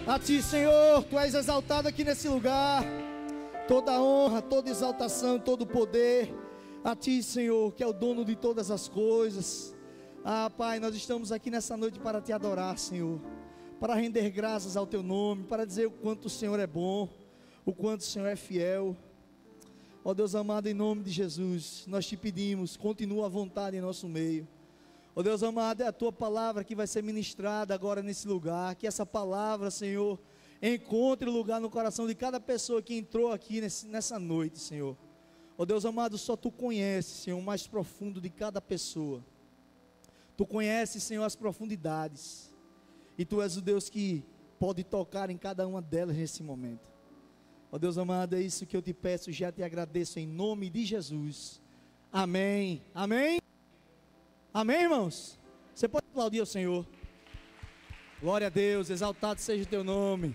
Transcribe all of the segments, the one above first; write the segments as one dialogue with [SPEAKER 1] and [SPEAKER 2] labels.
[SPEAKER 1] A Ti, Senhor, Tu és exaltado aqui nesse lugar. Toda honra, toda exaltação, todo poder a Ti, Senhor, que é o dono de todas as coisas. Pai, nós estamos aqui nessa noite para Te adorar, Senhor, para render graças ao Teu nome, para dizer o quanto o Senhor é bom, o quanto o Senhor é fiel. Ó Deus amado, em nome de Jesus, nós Te pedimos, continua a vontade em nosso meio. Ó Deus amado, é a Tua palavra que vai ser ministrada agora nesse lugar, que essa palavra, Senhor, encontre lugar no coração de cada pessoa que entrou aqui nessa noite, Senhor. Ó Deus amado, só Tu conheces, Senhor, o mais profundo de cada pessoa. Tu conheces, Senhor, as profundidades, e Tu és o Deus que pode tocar em cada uma delas nesse momento. Ó Deus amado, é isso que eu Te peço, já Te agradeço em nome de Jesus. Amém. Amém. Amém, irmãos? Você pode aplaudir ao Senhor. Glória a Deus, exaltado seja o Teu nome.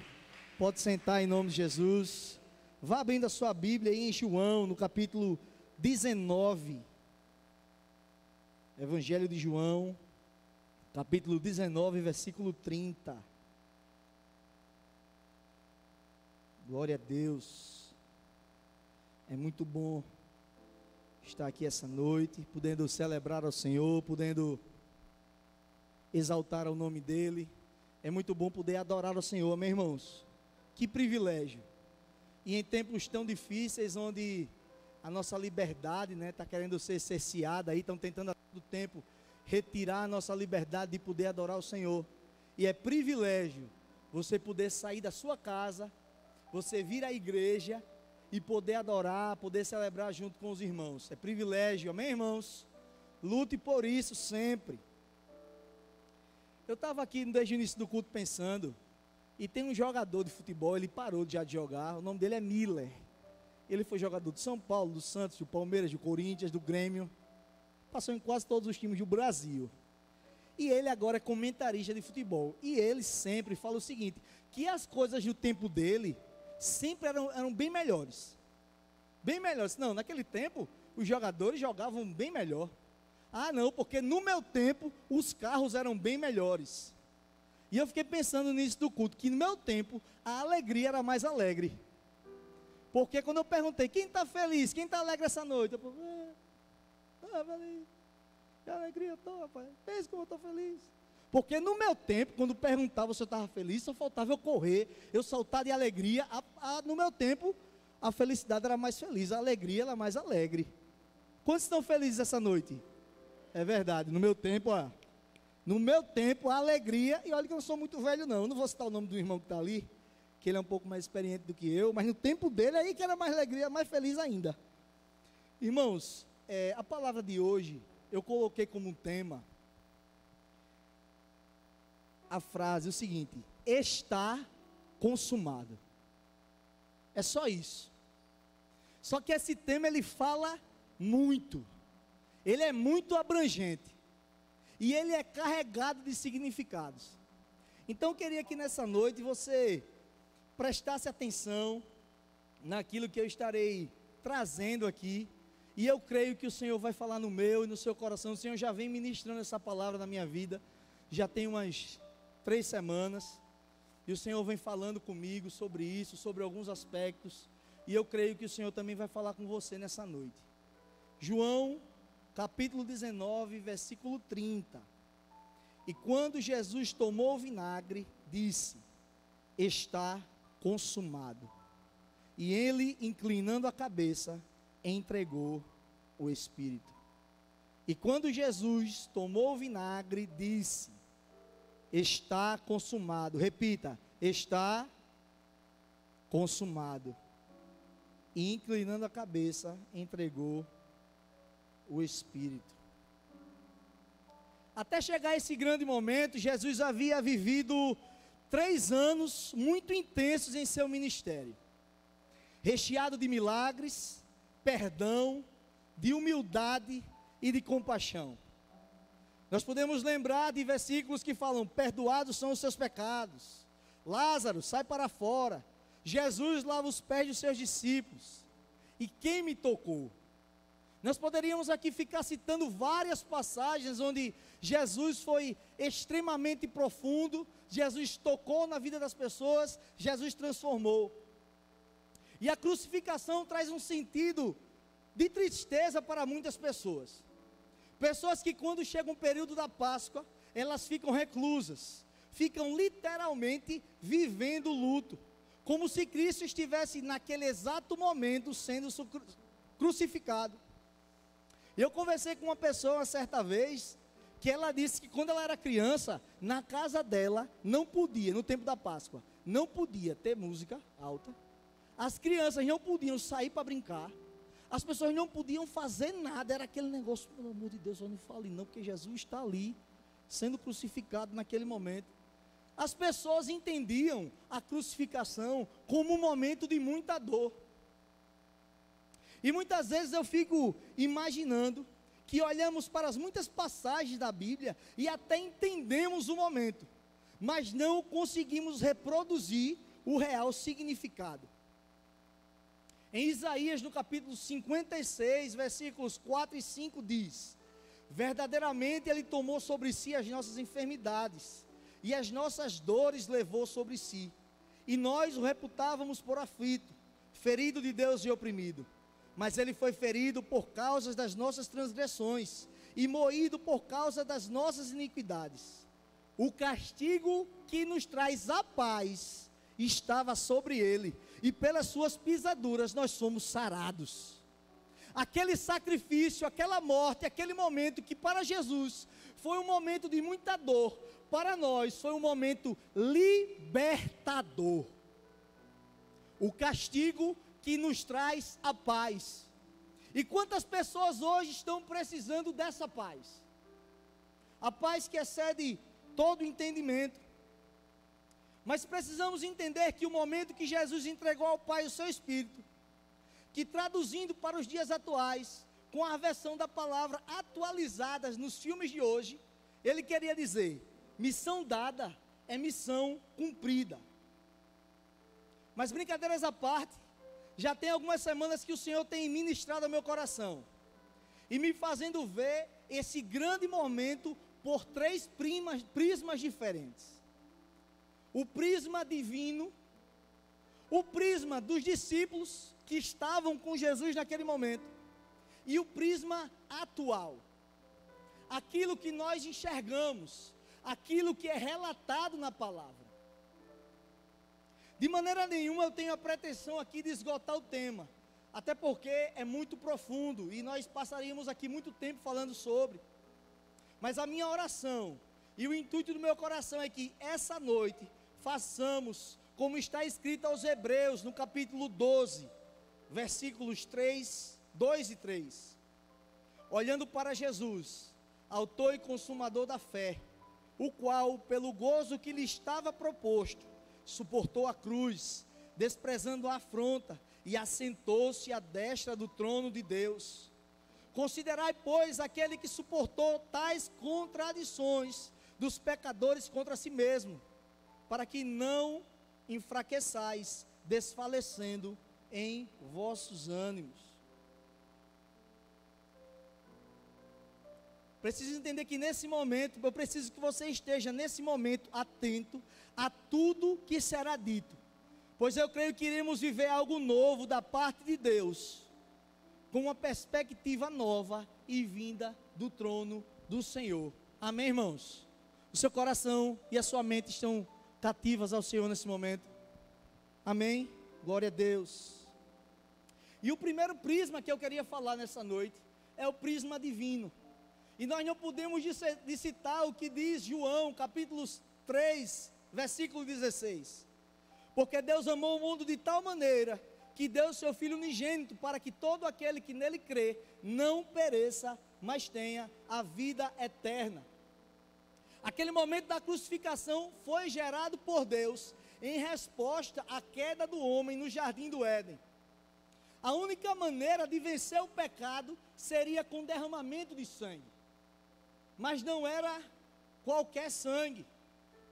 [SPEAKER 1] Pode sentar em nome de Jesus. Vá abrindo a sua Bíblia aí em João, no capítulo 19. Evangelho de João, capítulo 19, versículo 30. Glória a Deus. É muito bom estar aqui essa noite, podendo celebrar ao Senhor, podendo exaltar o nome dEle. É muito bom poder adorar ao Senhor, meus irmãos. Que privilégio. E em tempos tão difíceis, onde a nossa liberdade, está querendo ser cerceada, aí estão tentando a todo tempo retirar a nossa liberdade de poder adorar o Senhor. E é privilégio você poder sair da sua casa, você vir à igreja e poder adorar, poder celebrar junto com os irmãos. É privilégio, amém, irmãos? Lute por isso sempre. Eu estava aqui desde o início do culto pensando, e tem um jogador de futebol, ele parou já de jogar, o nome dele é Miller. Ele foi jogador de São Paulo, do Santos, do Palmeiras, do Corinthians, do Grêmio, passou em quase todos os times do Brasil. E ele agora é comentarista de futebol, e ele sempre fala o seguinte, que as coisas do tempo dele sempre eram bem melhores. Bem melhores. Não, naquele tempo, os jogadores jogavam bem melhor. Ah, não, porque no meu tempo, os carros eram bem melhores. E eu fiquei pensando nisso do culto, que no meu tempo, a alegria era mais alegre. Porque quando eu perguntei, quem está feliz, quem está alegre essa noite? Eu falei, feliz. Que alegria eu estou, rapaz. Pensa como eu estou feliz. Porque no meu tempo, quando perguntava se eu estava feliz, só faltava eu correr, eu saltar de alegria. No meu tempo, a felicidade era mais feliz, a alegria era mais alegre. Quantos estão felizes essa noite? É verdade, no meu tempo, a alegria, e olha que eu não sou muito velho não, eu não vou citar o nome do irmão que está ali, que ele é um pouco mais experiente do que eu, mas no tempo dele aí que era mais alegria, mais feliz ainda. Irmãos, a palavra de hoje, eu coloquei como um tema, a frase, o seguinte, está consumado. É só isso. Só que esse tema ele fala muito. Ele é muito abrangente. E ele é carregado de significados. Então eu queria que nessa noite você prestasse atenção naquilo que eu estarei trazendo aqui. E eu creio que o Senhor vai falar no meu e no seu coração. O Senhor já vem ministrando essa palavra na minha vida. Já tem umas 3 semanas, e o Senhor vem falando comigo sobre isso, sobre alguns aspectos, e eu creio que o Senhor também vai falar com você nessa noite. João, capítulo 19, versículo 30. E quando Jesus tomou o vinagre, disse, está consumado. E ele, inclinando a cabeça, entregou o Espírito. E quando Jesus tomou o vinagre, disse, está consumado. Repita, está consumado. E inclinando a cabeça, entregou o Espírito. Até chegar esse grande momento, Jesus havia vivido 3 anos muito intensos em seu ministério, recheado de milagres, perdão, de humildade e de compaixão. Nós podemos lembrar de versículos que falam, perdoados são os seus pecados, Lázaro, sai para fora, Jesus lava os pés dos seus discípulos, e quem me tocou? Nós poderíamos aqui ficar citando várias passagens onde Jesus foi extremamente profundo, Jesus tocou na vida das pessoas, Jesus transformou. E a crucificação traz um sentido de tristeza para muitas pessoas. Pessoas que quando chega um período da Páscoa, elas ficam reclusas, ficam literalmente vivendo luto, como se Cristo estivesse naquele exato momento sendo crucificado. Eu conversei com uma pessoa certa vez, que ela disse que quando ela era criança, na casa dela, não podia, no tempo da Páscoa, não podia ter música alta, as crianças não podiam sair para brincar, as pessoas não podiam fazer nada, era aquele negócio, pelo amor de Deus, eu não fale não, porque Jesus está ali, sendo crucificado naquele momento. As pessoas entendiam a crucificação como um momento de muita dor. E muitas vezes eu fico imaginando que olhamos para as muitas passagens da Bíblia e até entendemos o momento, mas não conseguimos reproduzir o real significado. Em Isaías, no capítulo 56, versículos 4 e 5 diz: verdadeiramente Ele tomou sobre si as nossas enfermidades, e as nossas dores levou sobre si, e nós o reputávamos por aflito, ferido de Deus e oprimido. Mas Ele foi ferido por causa das nossas transgressões, e moído por causa das nossas iniquidades. O castigo que nos traz a paz estava sobre Ele, e pelas suas pisaduras nós somos sarados. Aquele sacrifício, aquela morte, aquele momento que para Jesus foi um momento de muita dor, para nós foi um momento libertador. O castigo que nos traz a paz. E quantas pessoas hoje estão precisando dessa paz? A paz que excede todo entendimento. Mas precisamos entender que o momento que Jesus entregou ao Pai o seu Espírito, que traduzindo para os dias atuais, com a versão da palavra atualizadas nos filmes de hoje, ele queria dizer: missão dada é missão cumprida. Mas brincadeiras à parte, já tem algumas semanas que o Senhor tem ministrado ao meu coração, e me fazendo ver esse grande momento por três prismas diferentes. O prisma divino, o prisma dos discípulos que estavam com Jesus naquele momento, e o prisma atual, aquilo que nós enxergamos, aquilo que é relatado na palavra. De maneira nenhuma eu tenho a pretensão aqui de esgotar o tema, até porque é muito profundo, e nós passaríamos aqui muito tempo falando sobre. Mas a minha oração, e o intuito do meu coração é que essa noite façamos, como está escrito aos Hebreus, no capítulo 12, versículos 2 e 3. Olhando para Jesus, autor e consumador da fé, o qual, pelo gozo que lhe estava proposto, suportou a cruz, desprezando a afronta, e assentou-se à destra do trono de Deus. Considerai, pois, aquele que suportou tais contradições dos pecadores contra si mesmo, para que não enfraqueçais, desfalecendo em vossos ânimos. Preciso entender que nesse momento, eu preciso que você esteja nesse momento atento a tudo que será dito, pois eu creio que iremos viver algo novo da parte de Deus, com uma perspectiva nova e vinda do trono do Senhor. Amém, irmãos? O seu coração e a sua mente estão cativas ao Senhor nesse momento? Amém? Glória a Deus. E o primeiro prisma que eu queria falar nessa noite é o prisma divino. E nós não podemos de citar o que diz João, capítulo 3, versículo 16. Porque Deus amou o mundo de tal maneira que deu o seu Filho unigênito, para que todo aquele que nele crê não pereça, mas tenha a vida eterna. Aquele momento da crucificação foi gerado por Deus em resposta à queda do homem no jardim do Éden. A única maneira de vencer o pecado seria com derramamento de sangue. Mas não era qualquer sangue,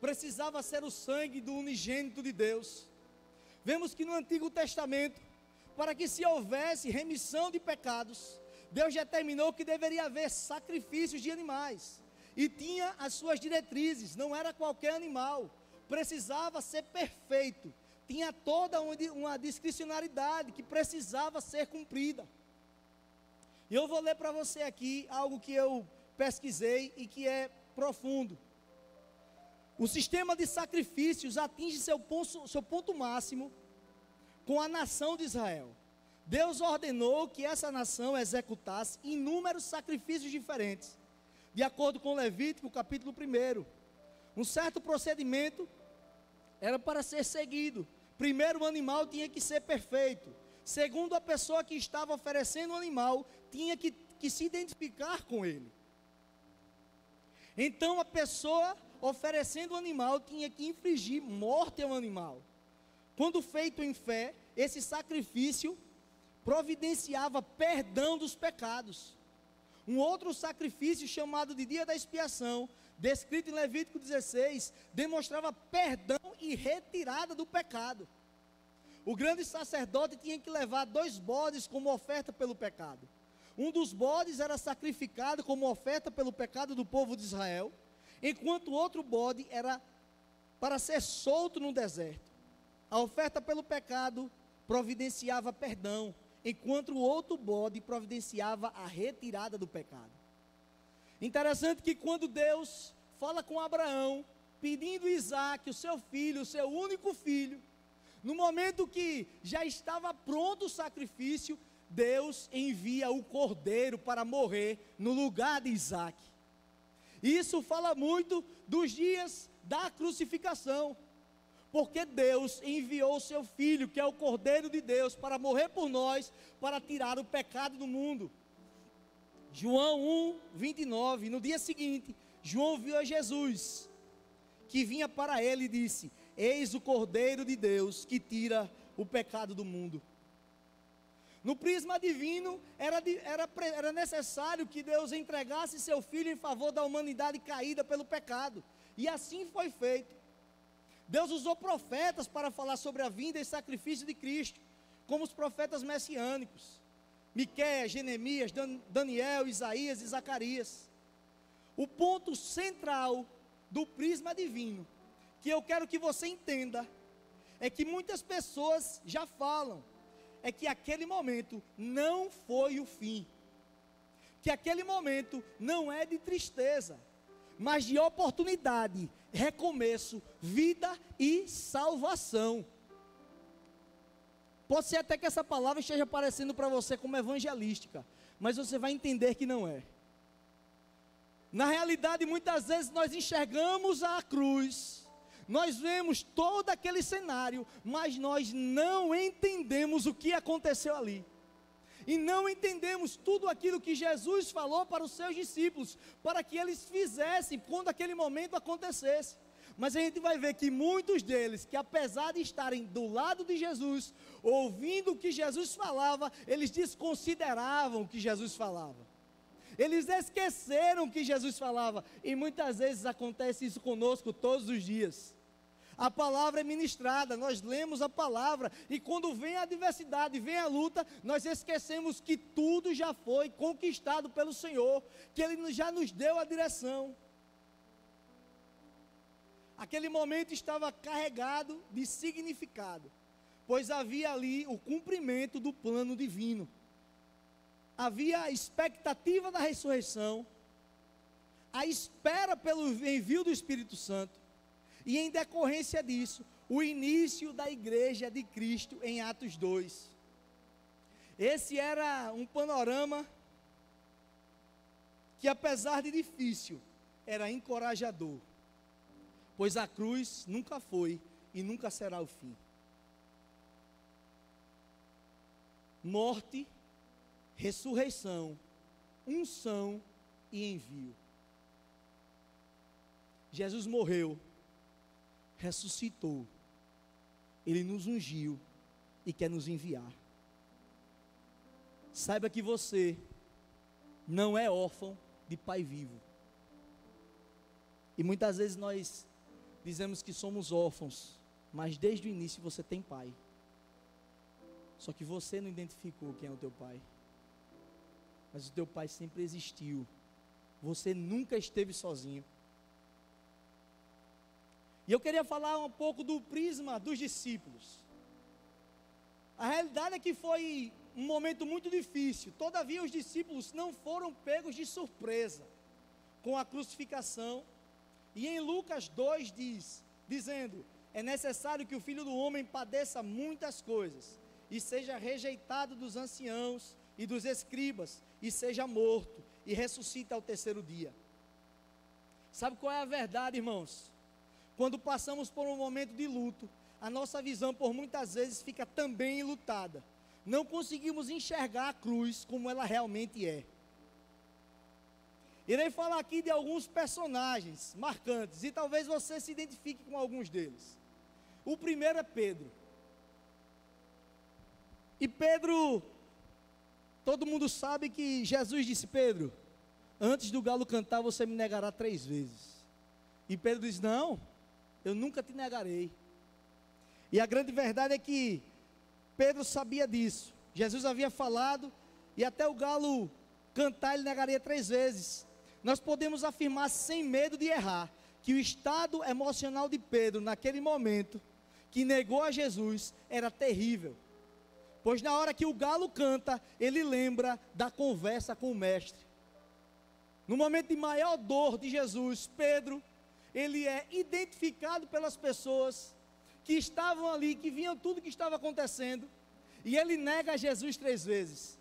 [SPEAKER 1] precisava ser o sangue do unigênito de Deus. Vemos que no Antigo Testamento, para que se houvesse remissão de pecados, Deus determinou que deveria haver sacrifícios de animais. E tinha as suas diretrizes, não era qualquer animal. Precisava ser perfeito. Tinha toda uma discricionariedade que precisava ser cumprida. E eu vou ler para você aqui algo que eu pesquisei e que é profundo. O sistema de sacrifícios atinge seu ponto máximo com a nação de Israel. Deus ordenou que essa nação executasse inúmeros sacrifícios diferentes, de acordo com Levítico, capítulo 1. Um certo procedimento era para ser seguido. Primeiro, o animal tinha que ser perfeito. Segundo, a pessoa que estava oferecendo o animal tinha que se identificar com ele. Então, a pessoa oferecendo o animal tinha que infligir morte ao animal. Quando feito em fé, esse sacrifício providenciava perdão dos pecados. Um outro sacrifício chamado de dia da expiação, descrito em Levítico 16, demonstrava perdão e retirada do pecado. O grande sacerdote tinha que levar 2 bodes como oferta pelo pecado. Um dos bodes era sacrificado como oferta pelo pecado do povo de Israel, enquanto o outro bode era para ser solto no deserto. A oferta pelo pecado providenciava perdão, enquanto o outro bode providenciava a retirada do pecado. Interessante que quando Deus fala com Abraão, pedindo Isaque, o seu filho, o seu único filho, no momento que já estava pronto o sacrifício, Deus envia o cordeiro para morrer no lugar de Isaque. Isso fala muito dos dias da crucificação, porque Deus enviou o seu filho, que é o cordeiro de Deus, para morrer por nós, para tirar o pecado do mundo. João 1:29, no dia seguinte, João viu a Jesus, que vinha para ele e disse: eis o cordeiro de Deus, que tira o pecado do mundo. No prisma divino, era necessário que Deus entregasse seu filho em favor da humanidade caída pelo pecado, e assim foi feito. Deus usou profetas para falar sobre a vinda e sacrifício de Cristo, como os profetas messiânicos, Miqueias, Jeremias, Daniel, Isaías e Zacarias. O ponto central do prisma divino, que eu quero que você entenda, é que muitas pessoas já falam, é que aquele momento não foi o fim, que aquele momento não é de tristeza, mas de oportunidade, recomeço, vida e salvação. Pode ser até que essa palavra esteja parecendo para você como evangelística, mas você vai entender que não é. Na realidade, muitas vezes nós enxergamos a cruz, nós vemos todo aquele cenário, mas nós não entendemos o que aconteceu ali. E não entendemos tudo aquilo que Jesus falou para os seus discípulos, para que eles fizessem quando aquele momento acontecesse. Mas a gente vai ver que muitos deles, que apesar de estarem do lado de Jesus, ouvindo o que Jesus falava, eles desconsideravam o que Jesus falava. Eles esqueceram o que Jesus falava, e muitas vezes acontece isso conosco todos os dias. A palavra é ministrada, nós lemos a palavra, e quando vem a adversidade, vem a luta, nós esquecemos que tudo já foi conquistado pelo Senhor, que Ele já nos deu a direção. Aquele momento estava carregado de significado, pois havia ali o cumprimento do plano divino. Havia a expectativa da ressurreição, a espera pelo envio do Espírito Santo, e em decorrência disso, o início da igreja de Cristo em Atos 2. Esse era um panorama que, apesar de difícil, era encorajador, pois a cruz nunca foi e nunca será o fim. Morte, ressurreição, unção e envio. Jesus morreu, ressuscitou, Ele nos ungiu e quer nos enviar. Saiba que você não é órfão de pai vivo. E muitas vezes nós dizemos que somos órfãos, mas desde o início você tem pai. Só que você não identificou quem é o teu pai. mas o teu pai sempre existiu. Você nunca esteve sozinho. E eu queria falar um pouco do prisma dos discípulos. A realidade é que foi um momento muito difícil. Todavia, os discípulos não foram pegos de surpresa com a crucificação. E em Lucas 2 dizendo: é necessário que o Filho do Homem padeça muitas coisas, e seja rejeitado dos anciãos e dos escribas, e seja morto, e ressuscita ao terceiro dia. Sabe qual é a verdade, irmãos? Quando passamos por um momento de luto, a nossa visão por muitas vezes fica também enlutada. Não conseguimos enxergar a cruz como ela realmente é. Irei falar aqui de alguns personagens marcantes, e talvez você se identifique com alguns deles. O primeiro é Pedro. E Pedro, todo mundo sabe que Jesus disse: Pedro, antes do galo cantar você me negará 3 vezes. E Pedro diz: não, eu nunca te negarei. E a grande verdade é que Pedro sabia disso. Jesus havia falado, e até o galo cantar ele negaria 3 vezes. Nós podemos afirmar sem medo de errar, que o estado emocional de Pedro naquele momento, que negou a Jesus, era terrível. Pois na hora que o galo canta, ele lembra da conversa com o mestre. No momento de maior dor de Jesus, Pedro, ele é identificado pelas pessoas que estavam ali, que viam tudo que estava acontecendo, e ele nega a Jesus 3 vezes.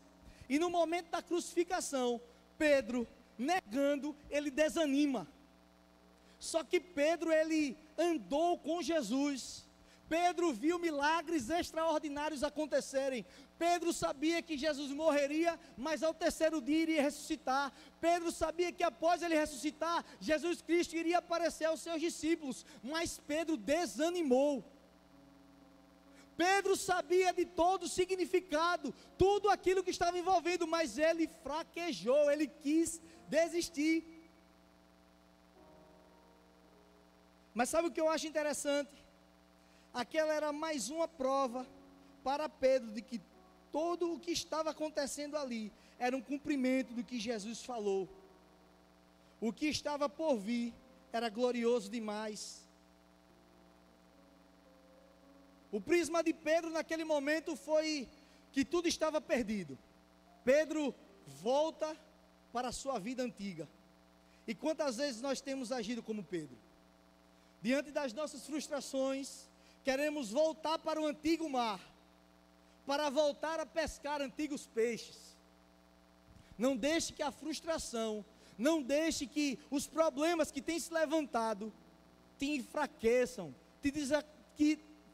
[SPEAKER 1] E no momento da crucificação, Pedro, negando, ele desanima. Só que Pedro, ele andou com Jesus. Pedro viu milagres extraordinários acontecerem. Pedro sabia que Jesus morreria, mas ao terceiro dia iria ressuscitar. Pedro sabia que após ele ressuscitar, Jesus Cristo iria aparecer aos seus discípulos. Mas Pedro desanimou. Pedro sabia de todo o significado, tudo aquilo que estava envolvido, mas ele fraquejou, ele quis desistir. Mas sabe o que eu acho interessante? Aquela era mais uma prova para Pedro de que todo o que estava acontecendo ali era um cumprimento do que Jesus falou. O que estava por vir era glorioso demais. O prisma de Pedro naquele momento foi que tudo estava perdido. Pedro volta para a sua vida antiga. E quantas vezes nós temos agido como Pedro? Diante das nossas frustrações, queremos voltar para o antigo mar, para voltar a pescar antigos peixes. Não deixe que a frustração, não deixe que os problemas que têm se levantado te enfraqueçam, que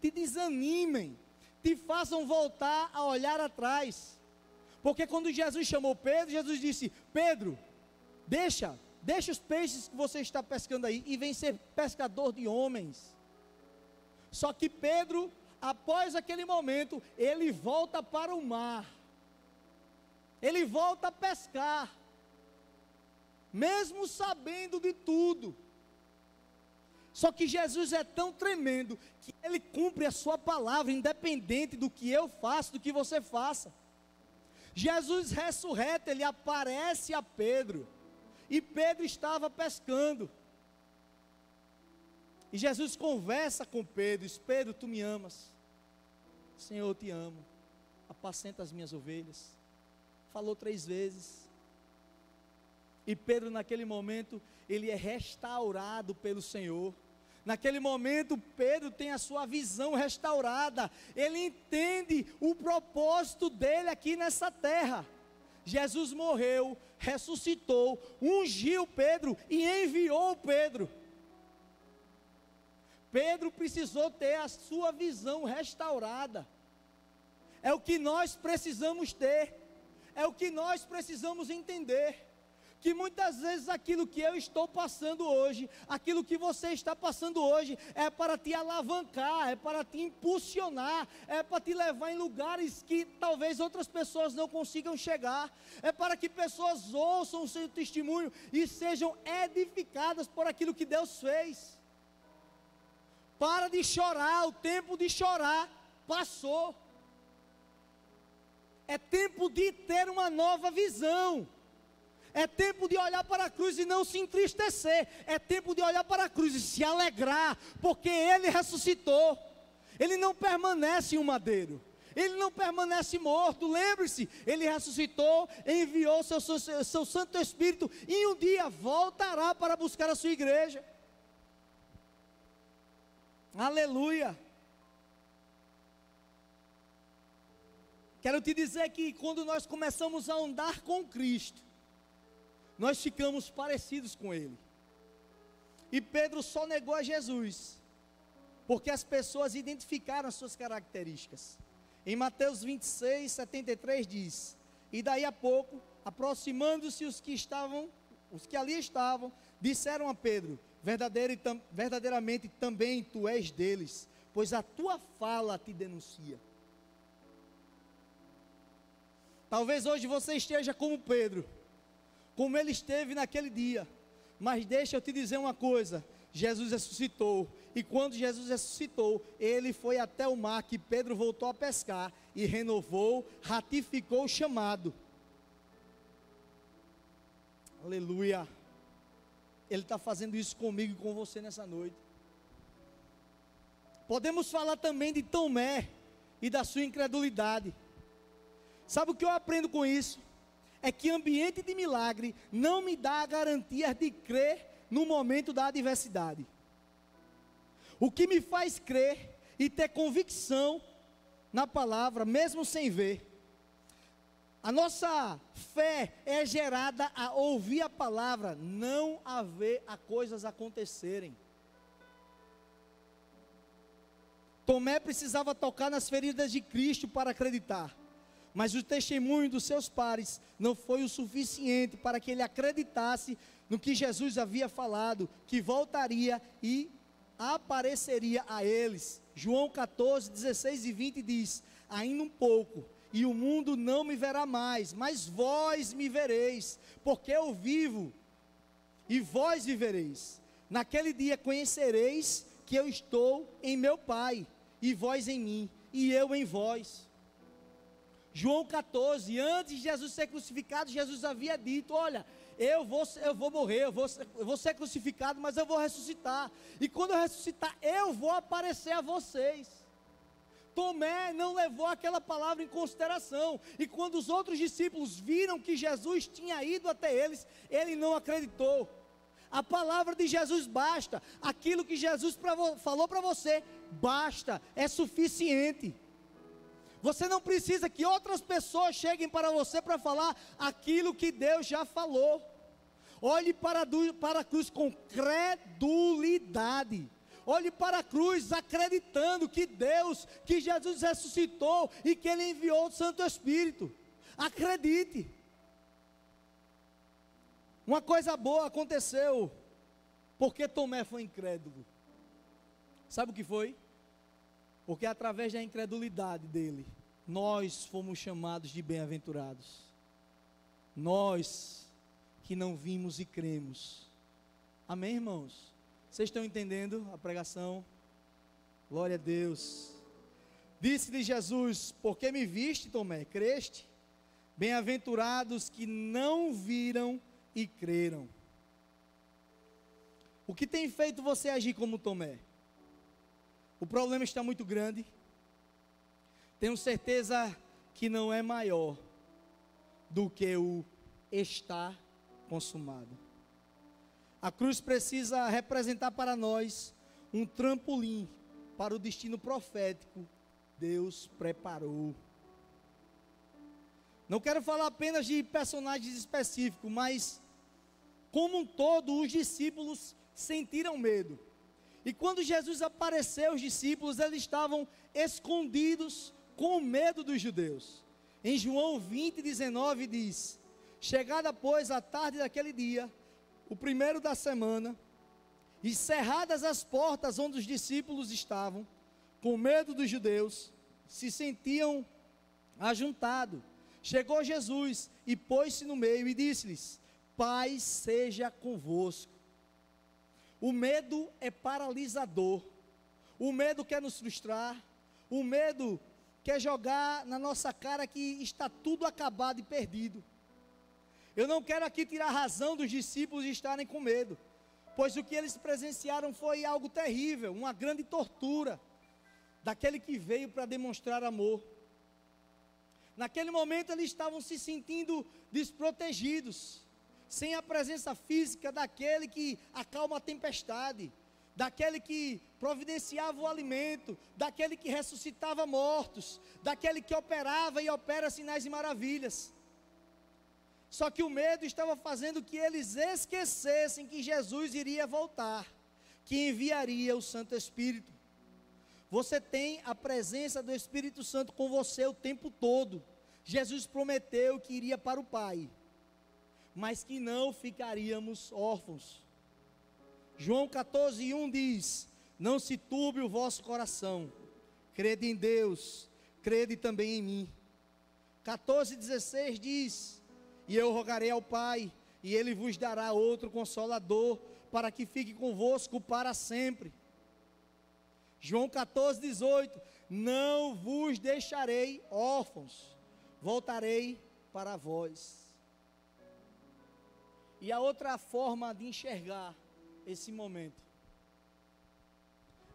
[SPEAKER 1] te desanimem, te façam voltar a olhar atrás. Porque quando Jesus chamou Pedro, Jesus disse: Pedro, deixa os peixes que você está pescando aí e vem ser pescador de homens. Só que Pedro, após aquele momento, ele volta para o mar, ele volta a pescar, mesmo sabendo de tudo. Só que Jesus é tão tremendo, que ele cumpre a sua palavra, independente do que eu faço, do que você faça. Jesus ressurreto, ele aparece a Pedro, e Pedro estava pescando. E Jesus conversa com Pedro, diz: Pedro, tu me amas? Senhor, eu te amo, apacenta as minhas ovelhas. Falou 3 vezes. E Pedro naquele momento, ele é restaurado pelo Senhor. Naquele momento, Pedro tem a sua visão restaurada. Ele entende o propósito dele aqui nessa terra. Jesus morreu, ressuscitou, ungiu Pedro e enviou Pedro. Pedro precisou ter a sua visão restaurada. É o que nós precisamos ter. É o que nós precisamos entender. Que muitas vezes aquilo que eu estou passando hoje, aquilo que você está passando hoje, é para te alavancar, é para te impulsionar, é para te levar em lugares que talvez outras pessoas não consigam chegar, é para que pessoas ouçam o seu testemunho e sejam edificadas por aquilo que Deus fez. Para de chorar, o tempo de chorar passou. É tempo de ter uma nova visão. É tempo de olhar para a cruz e não se entristecer. É tempo de olhar para a cruz e se alegrar, porque Ele ressuscitou. Ele não permanece em um madeiro. Ele não permanece morto. Lembre-se, Ele ressuscitou, enviou seu Santo Espírito e um dia voltará para buscar a sua igreja. Aleluia. Quero te dizer que quando nós começamos a andar com Cristo, nós ficamos parecidos com Ele. E Pedro só negou a Jesus, porque as pessoas identificaram as suas características. Em Mateus 26, 73 diz: e daí a pouco, aproximando-se os que ali estavam, disseram a Pedro: verdadeiramente também tu és deles, pois a tua fala te denuncia. Talvez hoje você esteja como Pedro, como ele esteve naquele dia, mas deixa eu te dizer uma coisa: Jesus ressuscitou, e quando Jesus ressuscitou, ele foi até o mar que Pedro voltou a pescar, e renovou, ratificou o chamado. Aleluia. Ele está fazendo isso comigo e com você nessa noite. Podemos falar também de Tomé e da sua incredulidade. Sabe o que eu aprendo com isso? É que ambiente de milagre não me dá a garantia de crer no momento da adversidade. O que me faz crer e ter convicção na palavra, mesmo sem ver. A nossa fé é gerada a ouvir a palavra, não a ver as coisas acontecerem. Tomé precisava tocar nas feridas de Cristo para acreditar, mas o testemunho dos seus pares não foi o suficiente para que ele acreditasse no que Jesus havia falado, que voltaria e apareceria a eles. João 14, 16 e 20 diz: ainda um pouco, e o mundo não me verá mais, mas vós me vereis, porque eu vivo, e vós vivereis. Naquele dia conhecereis que eu estou em meu Pai, e vós em mim, e eu em vós. João 14, antes de Jesus ser crucificado, Jesus havia dito: olha, eu vou morrer, eu vou ser crucificado, mas eu vou ressuscitar, e quando eu ressuscitar, eu vou aparecer a vocês. Tomé não levou aquela palavra em consideração, e quando os outros discípulos viram que Jesus tinha ido até eles, ele não acreditou. A palavra de Jesus basta, aquilo que Jesus falou para você, basta, é suficiente. Você não precisa que outras pessoas cheguem para você para falar aquilo que Deus já falou. Olhe para a cruz com credulidade. Olhe para a cruz acreditando que Jesus ressuscitou e que Ele enviou o Santo Espírito. Acredite. Uma coisa boa aconteceu, porque Tomé foi incrédulo. Sabe o que foi? Porque através da incredulidade dele, nós fomos chamados de bem-aventurados. Nós que não vimos e cremos. Amém, irmãos? Vocês estão entendendo a pregação? Glória a Deus. Disse-lhe Jesus: porque me viste, Tomé, creste? Bem-aventurados que não viram e creram. O que tem feito você agir como Tomé? O problema está muito grande. Tenho certeza que não é maior do que o está consumado. A cruz precisa representar para nós um trampolim para o destino profético. Deus preparou. Não quero falar apenas de personagens específicos, mas como um todo os discípulos sentiram medo. E quando Jesus apareceu, os discípulos, eles estavam escondidos com medo dos judeus. Em João 20, 19 diz: chegada pois a tarde daquele dia, o primeiro da semana, e cerradas as portas onde os discípulos estavam, com medo dos judeus, se sentiam ajuntados. Chegou Jesus e pôs-se no meio e disse-lhes: paz seja convosco. O medo é paralisador. O medo quer nos frustrar. O medo quer jogar na nossa cara que está tudo acabado e perdido. Eu não quero aqui tirar a razão dos discípulos de estarem com medo, pois o que eles presenciaram foi algo terrível, uma grande tortura, daquele que veio para demonstrar amor. Naquele momento eles estavam se sentindo desprotegidos, sem a presença física daquele que acalma a tempestade, daquele que providenciava o alimento, daquele que ressuscitava mortos, daquele que operava e opera sinais e maravilhas. Só que o medo estava fazendo que eles esquecessem que Jesus iria voltar, que enviaria o Santo Espírito. Você tem a presença do Espírito Santo com você o tempo todo. Jesus prometeu que iria para o Pai, mas que não ficaríamos órfãos. João 14:1 diz: não se turbe o vosso coração, crede em Deus, crede também em mim. 14:16 diz: e eu rogarei ao Pai, e Ele vos dará outro Consolador, para que fique convosco para sempre. João 14:18: não vos deixarei órfãos, voltarei para vós. E a outra forma de enxergar esse momento,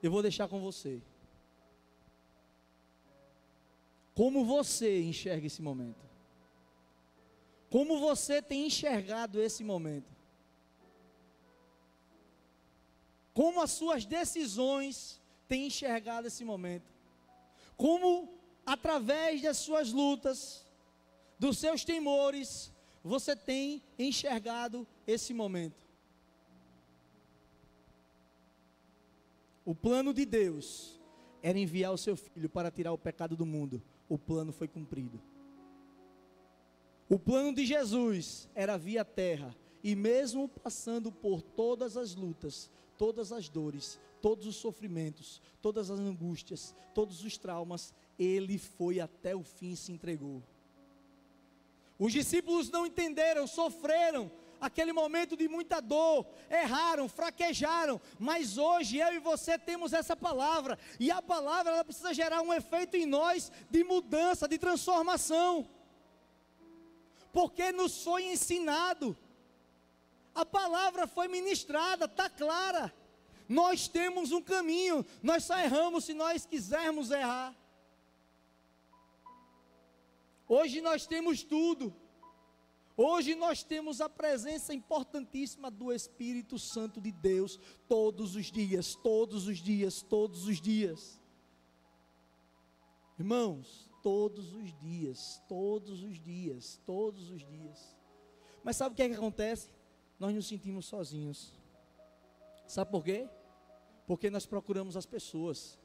[SPEAKER 1] eu vou deixar com você. Como você enxerga esse momento? Como você tem enxergado esse momento? Como as suas decisões têm enxergado esse momento? Como, através das suas lutas, dos seus temores, você tem enxergado esse momento? O plano de Deus era enviar o seu filho para tirar o pecado do mundo. O plano foi cumprido. O plano de Jesus era vir à terra, e mesmo passando por todas as lutas, todas as dores, todos os sofrimentos, todas as angústias, todos os traumas, ele foi até o fim e se entregou. Os discípulos não entenderam, sofreram aquele momento de muita dor, erraram, fraquejaram, mas hoje eu e você temos essa palavra, e a palavra ela precisa gerar um efeito em nós de mudança, de transformação, porque nos foi ensinado, a palavra foi ministrada, está clara, nós temos um caminho, nós só erramos se nós quisermos errar. Hoje nós temos tudo, hoje nós temos a presença importantíssima do Espírito Santo de Deus, todos os dias, todos os dias, todos os dias. Irmãos, todos os dias, todos os dias, todos os dias. Mas sabe o que é que acontece? Nós nos sentimos sozinhos. Sabe por quê? Porque nós procuramos as pessoas,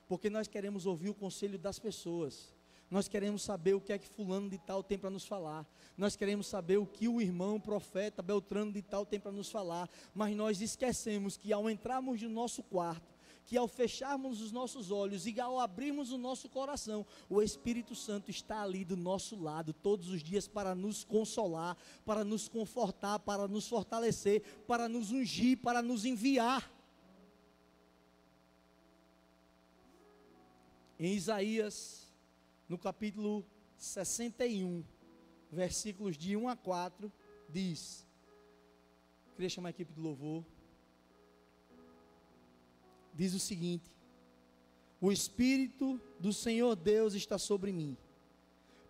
[SPEAKER 1] porque nós queremos ouvir o conselho das pessoas, nós queremos saber o que é que fulano de tal tem para nos falar, nós queremos saber o que o irmão, profeta Beltrano de tal tem para nos falar, mas nós esquecemos que ao entrarmos no nosso quarto, que ao fecharmos os nossos olhos e ao abrirmos o nosso coração, o Espírito Santo está ali do nosso lado, todos os dias para nos consolar, para nos confortar, para nos fortalecer, para nos ungir, para nos enviar. Em Isaías, no capítulo 61, versículos de 1 a 4, diz, queria chamar a equipe do louvor, diz o seguinte: o Espírito do Senhor Deus está sobre mim,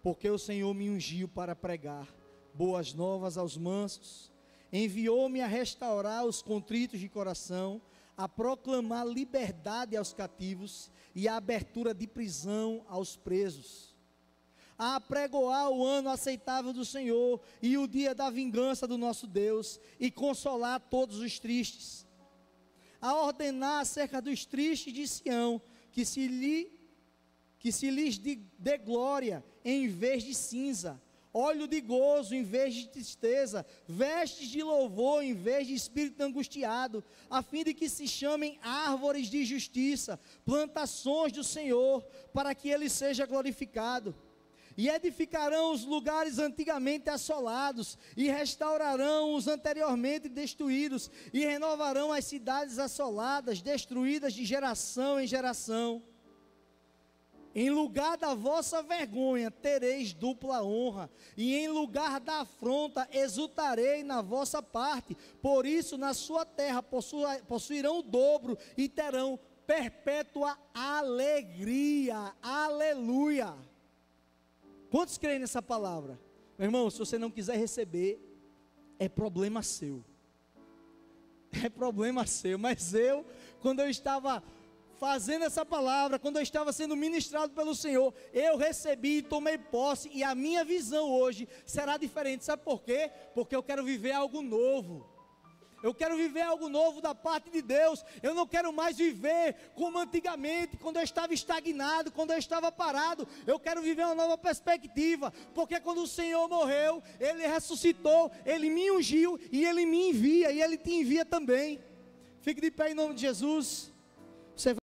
[SPEAKER 1] porque o Senhor me ungiu para pregar boas novas aos mansos, enviou-me a restaurar os contritos de coração, a proclamar liberdade aos cativos e a abertura de prisão aos presos, a apregoar o ano aceitável do Senhor e o dia da vingança do nosso Deus, e consolar todos os tristes, a ordenar acerca dos tristes de Sião, que se lhes dê glória em vez de cinza, óleo de gozo em vez de tristeza, vestes de louvor em vez de espírito angustiado, a fim de que se chamem árvores de justiça, plantações do Senhor, para que Ele seja glorificado. E edificarão os lugares antigamente assolados, e restaurarão os anteriormente destruídos, e renovarão as cidades assoladas, destruídas de geração em geração. Em lugar da vossa vergonha tereis dupla honra, e em lugar da afronta exultarei na vossa parte. Por isso na sua terra possuirão o dobro e terão perpétua alegria. Aleluia. Quantos creem nessa palavra? Meu irmão, se você não quiser receber, é problema seu. É problema seu. Mas quando eu estava fazendo essa palavra, quando eu estava sendo ministrado pelo Senhor, eu recebi e tomei posse, e a minha visão hoje será diferente. Sabe por quê? Porque eu quero viver algo novo. Eu quero viver algo novo da parte de Deus. Eu não quero mais viver como antigamente, quando eu estava estagnado, quando eu estava parado. Eu quero viver uma nova perspectiva, porque quando o Senhor morreu, Ele ressuscitou, Ele me ungiu e Ele me envia, e Ele te envia também. Fique de pé em nome de Jesus. Você